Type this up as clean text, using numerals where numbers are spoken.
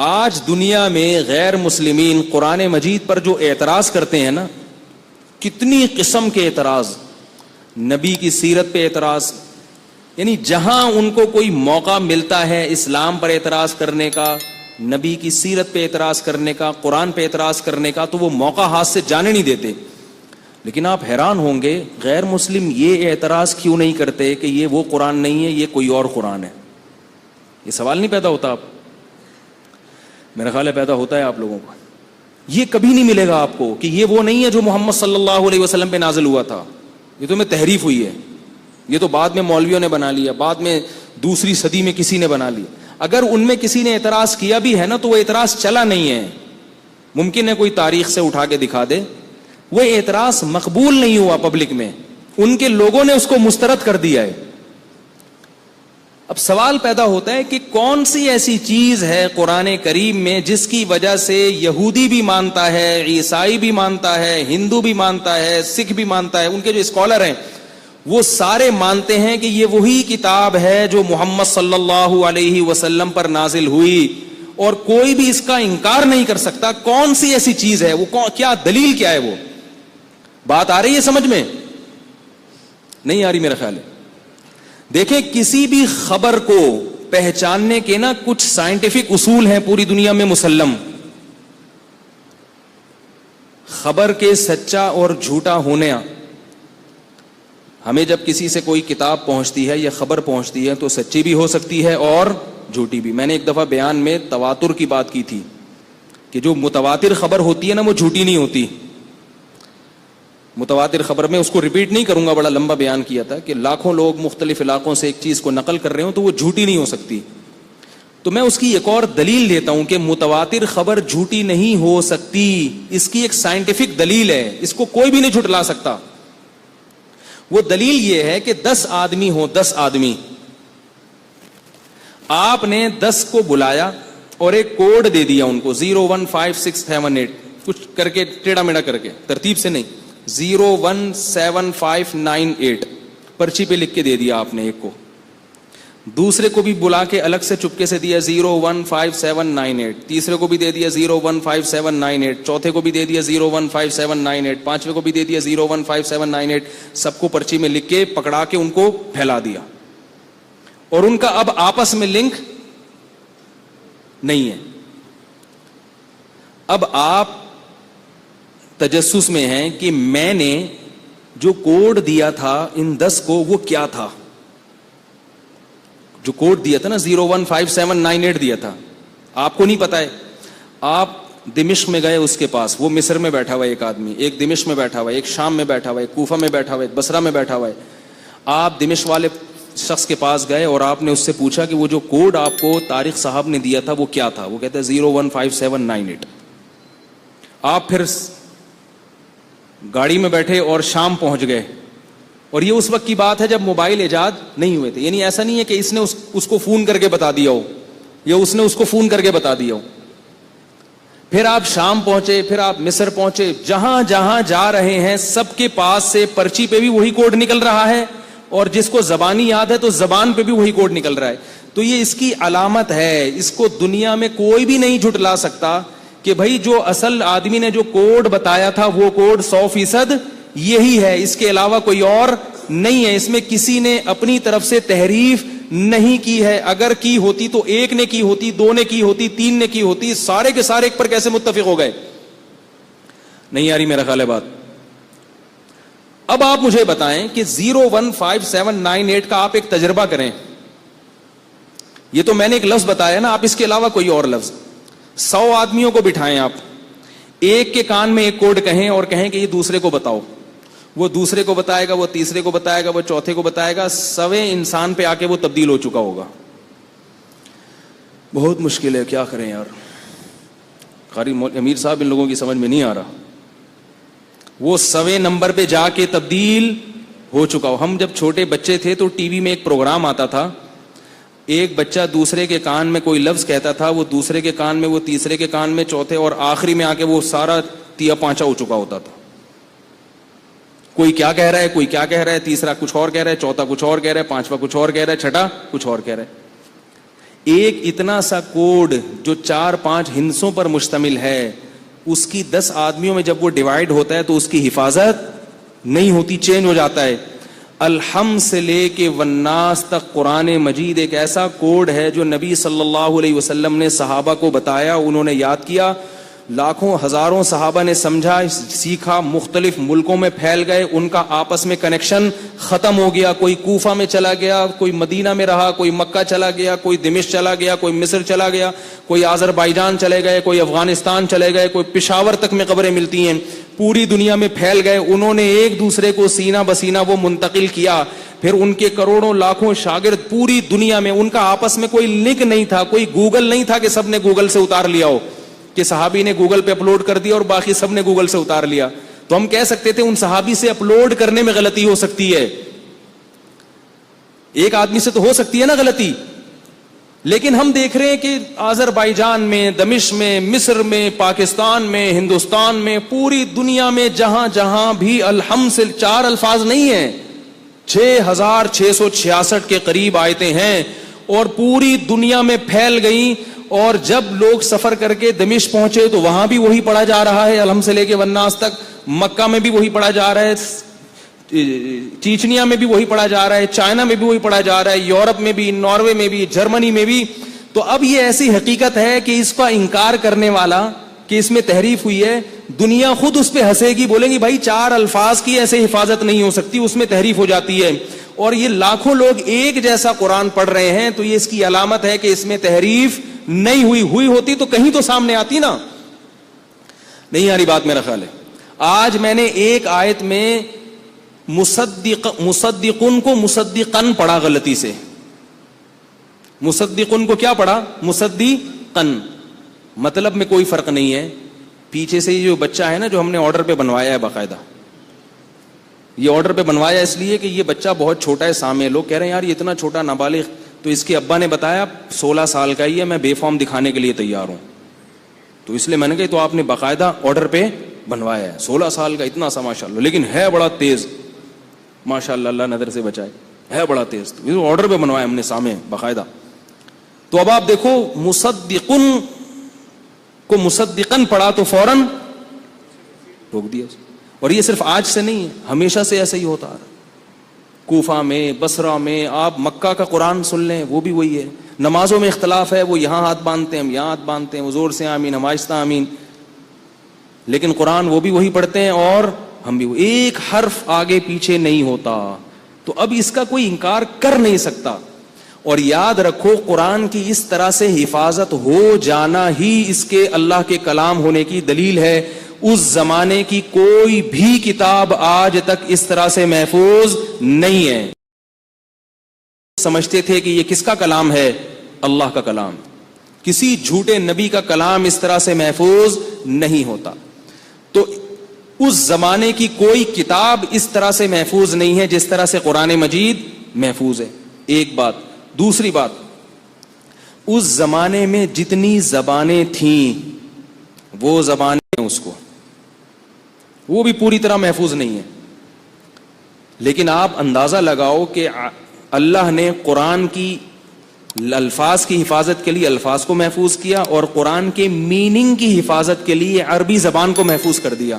آج دنیا میں غیر مسلمین قرآن مجید پر جو اعتراض کرتے ہیں نا، کتنی قسم کے اعتراض، نبی کی سیرت پہ اعتراض، یعنی جہاں ان کو کوئی موقع ملتا ہے اسلام پر اعتراض کرنے کا، نبی کی سیرت پہ اعتراض کرنے کا، قرآن پہ اعتراض کرنے کا، تو وہ موقع ہاتھ سے جانے نہیں دیتے. لیکن آپ حیران ہوں گے غیر مسلم یہ اعتراض کیوں نہیں کرتے کہ یہ وہ قرآن نہیں ہے، یہ کوئی اور قرآن ہے. یہ سوال نہیں پیدا ہوتا؟ آپ میرا خیال ہے پیدا ہوتا ہے آپ لوگوں کو. یہ کبھی نہیں ملے گا آپ کو کہ یہ وہ نہیں ہے جو محمد صلی اللہ علیہ وسلم پہ نازل ہوا تھا، یہ تو میں تحریف ہوئی ہے، یہ تو بعد میں مولویوں نے بنا لیا، بعد میں دوسری صدی میں کسی نے بنا لیا. اگر ان میں کسی نے اعتراض کیا بھی ہے نا تو وہ اعتراض چلا نہیں ہے. ممکن ہے کوئی تاریخ سے اٹھا کے دکھا دے، وہ اعتراض مقبول نہیں ہوا پبلک میں، ان کے لوگوں نے اس کو مسترد کر دیا ہے. اب سوال پیدا ہوتا ہے کہ کون سی ایسی چیز ہے قرآن کریم میں جس کی وجہ سے یہودی بھی مانتا ہے، عیسائی بھی مانتا ہے، ہندو بھی مانتا ہے، سکھ بھی مانتا ہے، ان کے جو اسکالر ہیں وہ سارے مانتے ہیں کہ یہ وہی کتاب ہے جو محمد صلی اللہ علیہ وسلم پر نازل ہوئی، اور کوئی بھی اس کا انکار نہیں کر سکتا. کون سی ایسی چیز ہے وہ؟ کیا دلیل کیا ہے؟ وہ بات آ رہی ہے سمجھ میں؟ نہیں آ رہی میرا خیال ہے. دیکھیں کسی بھی خبر کو پہچاننے کے نا کچھ سائنٹیفک اصول ہیں پوری دنیا میں مسلم. خبر کے سچا اور جھوٹا ہونے، ہمیں جب کسی سے کوئی کتاب پہنچتی ہے یا خبر پہنچتی ہے تو سچی بھی ہو سکتی ہے اور جھوٹی بھی. میں نے ایک دفعہ بیان میں تواتر کی بات کی تھی کہ جو متواتر خبر ہوتی ہے نا وہ جھوٹی نہیں ہوتی. متواتر خبر میں اس کو ریپیٹ نہیں کروں گا، بڑا لمبا بیان کیا تھا کہ لاکھوں لوگ مختلف علاقوں سے ایک چیز کو نقل کر رہے ہوں تو وہ جھوٹی نہیں ہو سکتی. تو میں اس کی ایک اور دلیل دیتا ہوں کہ متواتر خبر جھوٹی نہیں ہو سکتی. اس کی ایک سائنٹیفک دلیل ہے، اس کو کوئی بھی نہیں جھٹلا سکتا. وہ دلیل یہ ہے کہ 10 آدمی ہوں، 10 آدمی، آپ نے 10 کو بلایا اور ایک کوڈ دے دیا ان کو 015678 کچھ کر کے ٹیڑھا میڑھا کر کے، ترتیب سے نہیں، 017598 پرچی پہ لکھ کے دے دیا آپ نے ایک کو. دوسرے کو بھی بلا کے الگ سے چپکے سے دیا 015798، تیسرے کو بھی دے دیا 015798، چوتھے کو بھی دے دیا 015798، پانچویں کو بھی دے دیا 015798. سب کو پرچی میں لکھ کے پکڑا کے ان کو پھیلا دیا، اور ان کا اب آپس میں لنک نہیں ہے. اب آپ تجسس میں ہیں کہ میں نے جو کوڈ دیا تھا ان 10 کو وہ کیا تھا. جو کوڈ دیا تھا نا 015798 دیا تھا، آپ کو نہیں پتا ہے. آپ دمشق میں گئے اس کے پاس، وہ مصر میں بیٹھا ہوا ہے ایک آدمی، ایک دمشق میں بیٹھا ہوا ہے، ایک شام میں بیٹھا ہوا ہے، ایک کوفہ میں بیٹھا ہوا ہے، ایک بصرہ میں بیٹھا ہوا ہے. آپ دمشق والے شخص کے پاس گئے اور آپ نے اس سے پوچھا کہ وہ جو کوڈ آپ کو طارق صاحب نے دیا تھا وہ کیا تھا؟ وہ کہتا ہے 015798. آپ پھر گاڑی میں بیٹھے اور شام پہنچ گئے، اور یہ اس وقت کی بات ہے جب موبائل ایجاد نہیں ہوئے تھے. یعنی ایسا نہیں ہے کہ اس نے اس کو فون کر کے بتا دیا ہو یا اس نے اس کو فون کر کے بتا دیا ہو. پھر آپ شام پہنچے، پھر آپ مصر پہنچے، جہاں جہاں جا رہے ہیں سب کے پاس سے پرچی پہ بھی وہی کوڈ نکل رہا ہے، اور جس کو زبانی یاد ہے تو زبان پہ بھی وہی کوڈ نکل رہا ہے. تو یہ اس کی علامت ہے، اس کو دنیا میں کوئی بھی نہیں جھٹلا سکتا کہ بھائی جو اصل آدمی نے جو کوڈ بتایا تھا وہ کوڈ 100% یہی ہے، اس کے علاوہ کوئی اور نہیں ہے. اس میں کسی نے اپنی طرف سے تحریف نہیں کی ہے. اگر کی ہوتی تو ایک نے کی ہوتی، 2 نے کی ہوتی، 3 نے کی ہوتی، سارے کے سارے ایک پر کیسے متفق ہو گئے؟ نہیں آ رہی میرا خیال ہے بات. اب آپ مجھے بتائیں کہ 015798 کا آپ ایک تجربہ کریں. یہ تو میں نے ایک لفظ بتایا نا، آپ اس کے علاوہ کوئی اور لفظ 100 آدمیوں کو بٹھائیں، آپ ایک کے کان میں ایک کوڈ کہیں اور کہیں کہ یہ دوسرے کو بتاؤ. وہ دوسرے کو بتائے گا، وہ تیسرے کو بتائے گا، وہ چوتھے کو بتائے گا، 100 انسان پہ آ کے وہ تبدیل ہو چکا ہوگا. بہت مشکل ہے، کیا کریں یار. قاری امیر صاحب ان لوگوں کی سمجھ میں نہیں آ رہا. وہ 100 نمبر پہ جا کے تبدیل ہو چکا ہو. ہم جب چھوٹے بچے تھے تو ٹی وی میں ایک پروگرام آتا تھا، ایک بچہ دوسرے کے کان میں کوئی لفظ کہتا تھا، وہ دوسرے کے کان میں، وہ تیسرے کے کان میں، چوتھے، اور آخری میں آ کے وہ سارا تیا پانچا ہو چکا ہوتا تھا. کوئی کیا کہہ رہا ہے، کوئی کیا کہہ رہا ہے، تیسرا کچھ اور کہہ رہا ہے، چوتھا کچھ اور کہہ رہا ہے، پانچواں کچھ اور کہہ رہا ہے، چھٹا کچھ اور کہہ رہا ہے. ایک اتنا سا کوڈ جو 4-5 ہندسوں پر مشتمل ہے، اس کی 10 آدمیوں میں جب وہ ڈیوائیڈ ہوتا ہے تو اس کی حفاظت نہیں ہوتی، چینج ہو جاتا ہے. الحم سے لے کے والناس تک قرآن مجید ایک ایسا کوڈ ہے جو نبی صلی اللہ علیہ وسلم نے صحابہ کو بتایا، انہوں نے یاد کیا، لاکھوں ہزاروں صحابہ نے سمجھا، سیکھا، مختلف ملکوں میں پھیل گئے، ان کا آپس میں کنیکشن ختم ہو گیا. کوئی کوفہ میں چلا گیا، کوئی مدینہ میں رہا، کوئی مکہ چلا گیا، کوئی دمشق چلا گیا، کوئی مصر چلا گیا، کوئی آذربائیجان چلے گئے، کوئی افغانستان چلے گئے، کوئی پشاور تک میں قبریں ملتی ہیں، پوری دنیا میں پھیل گئے. انہوں نے ایک دوسرے کو سینہ بسینہ وہ منتقل کیا. پھر ان کے کروڑوں لاکھوں شاگرد پوری دنیا میں، ان کا آپس میں کوئی لنک نہیں تھا، کوئی گوگل نہیں تھا کہ سب نے گوگل سے اتار لیا ہو، کہ صحابی نے گوگل پہ اپلوڈ کر دیا اور باقی سب نے گوگل سے اتار لیا. تو ہم کہہ سکتے تھے ان صحابی سے اپلوڈ کرنے میں غلطی ہو سکتی ہے، ایک آدمی سے تو ہو سکتی ہے نا غلطی، لیکن ہم دیکھ رہے ہیں کہ آذربائیجان میں، دمشق میں، مصر میں، پاکستان میں، ہندوستان میں، پوری دنیا میں جہاں جہاں بھی الحمد سے 4 الفاظ نہیں ہیں، 6666 کے قریب آیتیں ہیں اور پوری دنیا میں پھیل گئیں. اور جب لوگ سفر کر کے دمشق پہنچے تو وہاں بھی وہی پڑھا جا رہا ہے، الحمد سے لے کے والناس تک. مکہ میں بھی وہی پڑھا جا رہا ہے، چیچنیا میں بھی وہی پڑھا جا رہا ہے، چائنا میں بھی وہی پڑھا جا رہا ہے، یورپ میں بھی، ناروے میں بھی، جرمنی میں بھی. تو اب یہ ایسی حقیقت ہے کہ اس کا انکار کرنے والا کہ اس میں تحریف ہوئی ہے، دنیا خود اس پہ ہنسے گی، بولیں گی بھائی 4 الفاظ کی ایسے حفاظت نہیں ہو سکتی، اس میں تحریف ہو جاتی ہے. اور یہ لاکھوں لوگ ایک جیسا قرآن پڑھ رہے ہیں تو یہ اس کی علامت ہے کہ اس میں تحریف نہیں ہوئی ہوتی تو کہیں تو سامنے آتی نا. نہیں آ رہی بات میرا خیال ہے. آج میں نے ایک آیت میں مصدقن کو مصدقن پڑھا غلطی سے. مصدقن کو کیا پڑھا؟ مصدقن. مطلب میں کوئی فرق نہیں ہے، پیچھے سے یہ جو بچہ ہے نا جو ہم نے آرڈر پہ بنوایا ہے، باقاعدہ یہ آرڈر پہ بنوایا اس لیے کہ یہ بچہ بہت چھوٹا ہے. سامنے لوگ کہہ رہے ہیں یار یہ اتنا چھوٹا نابالغ، تو اس کے ابا نے بتایا 16 سال کا ہی ہے، میں بے فارم دکھانے کے لیے تیار ہوں. تو اس لیے میں نے کہا تو آپ نے باقاعدہ آرڈر پہ بنوایا ہے، 16 سال کا، اتنا سا ماشاءاللہ، لیکن ہے بڑا تیز، ماشاءاللہ اللہ نظر سے بچائے، ہے بڑا تیز. تو آرڈر پہ بنوایا ہم نے سامنے باقاعدہ. تو اب آپ دیکھو مصدقن کو مصدقن پڑھا تو فوراً روک دیا. اور یہ صرف آج سے نہیں ہے، ہمیشہ سے ایسا ہی ہوتا آ رہا. کوفہ میں، بصرہ میں، آپ مکہ کا قرآن سن لیں وہ بھی وہی ہے. نمازوں میں اختلاف ہے، وہ یہاں ہاتھ باندھتے ہیں، ہم یہاں ہاتھ باندھتے ہیں، وہ زور سے آمین، ہم آہستہ آمین، لیکن قرآن وہ بھی وہی پڑھتے ہیں اور ہم بھی. ایک حرف آگے پیچھے نہیں ہوتا. تو اب اس کا کوئی انکار کر نہیں سکتا. اور یاد رکھو قرآن کی اس طرح سے حفاظت ہو جانا ہی اس کے اللہ کے کلام ہونے کی دلیل ہے. اس زمانے کی کوئی بھی کتاب آج تک اس طرح سے محفوظ نہیں ہے. سمجھتے تھے کہ یہ کس کا کلام ہے؟ اللہ کا کلام. کسی جھوٹے نبی کا کلام اس طرح سے محفوظ نہیں ہوتا. تو اس زمانے کی کوئی کتاب اس طرح سے محفوظ نہیں ہے جس طرح سے قرآن مجید محفوظ ہے. ایک بات. دوسری بات، اس زمانے میں جتنی زبانیں تھیں وہ زبانیں اس کو وہ بھی پوری طرح محفوظ نہیں ہے. لیکن آپ اندازہ لگاؤ کہ اللہ نے قرآن کی الفاظ کی حفاظت کے لیے الفاظ کو محفوظ کیا اور قرآن کے میننگ کی حفاظت کے لیے عربی زبان کو محفوظ کر دیا.